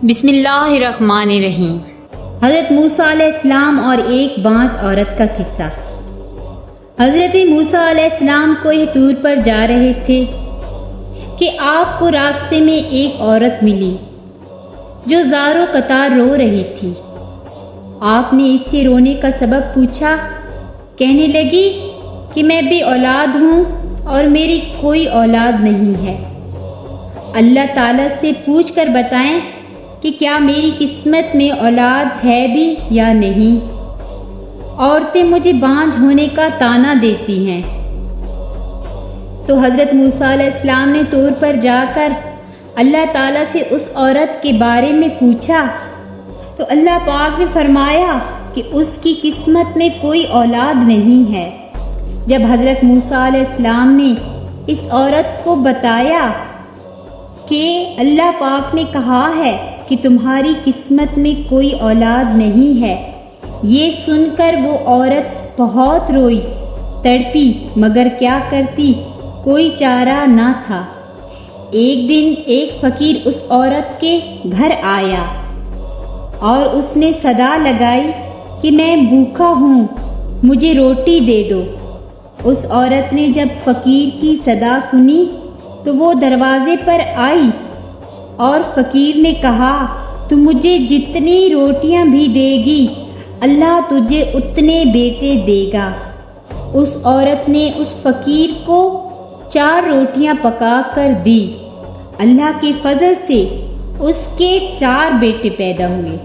بسم اللہ الرحمن الرحیم۔ حضرت موسیٰ علیہ السلام اور ایک بانجھ عورت کا قصہ۔ حضرت موسیٰ علیہ السلام کوہ طور پر جا رہے تھے کہ آپ کو راستے میں ایک عورت ملی جو زار و قطار رو رہی تھی۔ آپ نے اس سے رونے کا سبب پوچھا۔ کہنے لگی کہ میں بے اولاد ہوں اور میری کوئی اولاد نہیں ہے۔ اللہ تعالیٰ سے پوچھ کر بتائیں کہ کیا میری قسمت میں اولاد ہے بھی یا نہیں۔ عورتیں مجھے بانجھ ہونے کا طعنہ دیتی ہیں۔ تو حضرت موسیٰ علیہ السلام نے طور پر جا کر اللہ تعالیٰ سے اس عورت کے بارے میں پوچھا، تو اللہ پاک نے فرمایا کہ اس کی قسمت میں کوئی اولاد نہیں ہے۔ جب حضرت موسیٰ علیہ السلام نے اس عورت کو بتایا کہ اللہ پاک نے کہا ہے کہ تمہاری قسمت میں کوئی اولاد نہیں ہے، یہ سن کر وہ عورت بہت روئی، تڑپی، مگر کیا کرتی، کوئی چارہ نہ تھا۔ ایک دن ایک فقیر اس عورت کے گھر آیا اور اس نے صدا لگائی کہ میں بھوکا ہوں، مجھے روٹی دے دو۔ اس عورت نے جب فقیر کی صدا سنی تو وہ دروازے پر آئی اور فقیر نے کہا، تو مجھے جتنی روٹیاں بھی دے گی اللہ تجھے اتنے بیٹے دے گا۔ اس عورت نے اس فقیر کو 4 روٹیاں پکا کر دی۔ اللہ کے فضل سے اس کے 4 بیٹے پیدا ہوئے۔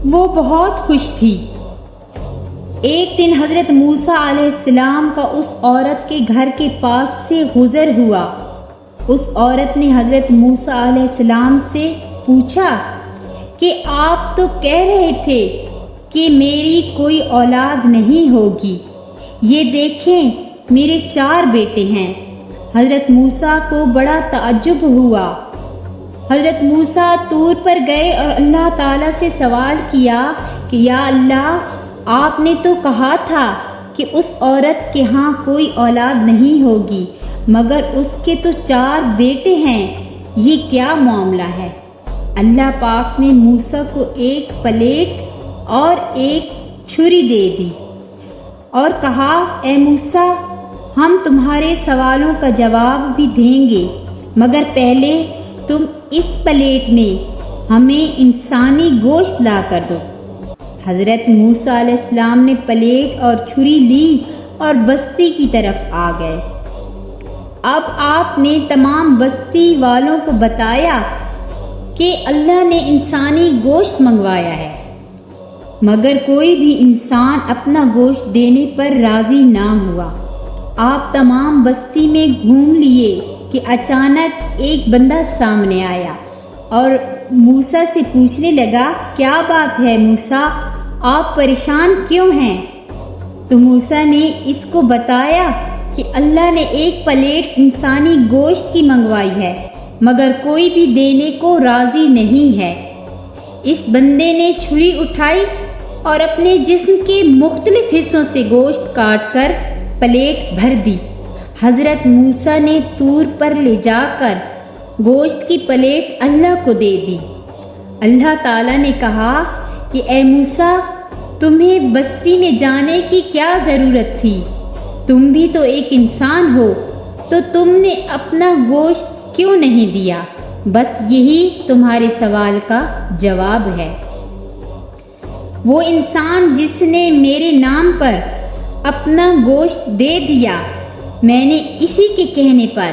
وہ بہت خوش تھی۔ ایک دن حضرت موسیٰ علیہ السلام کا اس عورت کے گھر کے پاس سے گزر ہوا۔ اس عورت نے حضرت موسیٰ علیہ السلام سے پوچھا کہ آپ تو کہہ رہے تھے کہ میری کوئی اولاد نہیں ہوگی، یہ دیکھیں میرے 4 بیٹے ہیں۔ حضرت موسیٰ کو بڑا تعجب ہوا۔ حضرت موسیٰ طور پر گئے اور اللہ تعالیٰ سے سوال کیا کہ یا اللہ، آپ نے تو کہا تھا کہ اس عورت کے ہاں کوئی اولاد نہیں ہوگی، مگر اس کے تو 4 بیٹے ہیں، یہ کیا معاملہ ہے؟ اللہ پاک نے موسیٰ کو ایک پلیٹ اور ایک چھری دے دی اور کہا، اے موسیٰ، ہم تمہارے سوالوں کا جواب بھی دیں گے، مگر پہلے تم اس پلیٹ میں ہمیں انسانی گوشت لا کر دو۔ حضرت موسیٰ علیہ السلام نے پلیٹ اور چھری لی اور بستی کی طرف آ گئے۔ اب آپ نے تمام بستی والوں کو بتایا کہ اللہ نے انسانی گوشت منگوایا ہے، مگر کوئی بھی انسان اپنا گوشت دینے پر راضی نہ ہوا۔ آپ تمام بستی میں گھوم لیے کہ اچانک ایک بندہ سامنے آیا اور موسیٰ سے پوچھنے لگا، کیا بات ہے موسیٰ، آپ پریشان کیوں ہیں؟ تو موسیٰ نے اس کو بتایا کہ اللہ نے ایک پلیٹ انسانی گوشت کی منگوائی ہے، مگر کوئی بھی دینے کو راضی نہیں ہے۔ اس بندے نے چھری اٹھائی اور اپنے جسم کے مختلف حصوں سے گوشت کاٹ کر پلیٹ بھر دی۔ حضرت موسیٰ نے طور پر لے جا کر گوشت کی پلیٹ اللہ کو دے دی۔ اللہ تعالیٰ نے کہا کہ اے موسیٰ، تمہیں بستی میں جانے کی کیا ضرورت تھی؟ تم بھی تو ایک انسان ہو، تو تم نے اپنا گوشت کیوں نہیں دیا؟ بس یہی تمہارے سوال کا جواب ہے۔ وہ انسان جس نے میرے نام پر اپنا گوشت دے دیا، میں نے اسی کے کہنے پر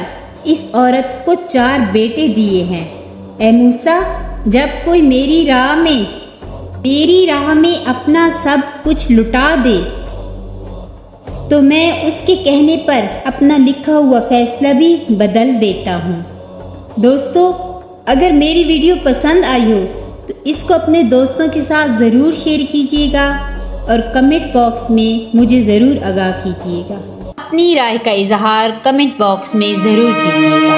اس عورت کو 4 بیٹے دیے ہیں۔ اے موسیٰ، جب کوئی میری راہ میں اپنا سب کچھ لٹا دے تو میں اس کے کہنے پر اپنا لکھا ہوا فیصلہ بھی بدل دیتا ہوں۔ دوستو، اگر میری ویڈیو پسند آئی ہو تو اس کو اپنے دوستوں کے ساتھ ضرور شیئر کیجیے گا اور کمنٹ باکس میں مجھے ضرور آگاہ کیجیے گا۔ اپنی رائے کا اظہار کمنٹ باکس میں ضرور کیجیے گا۔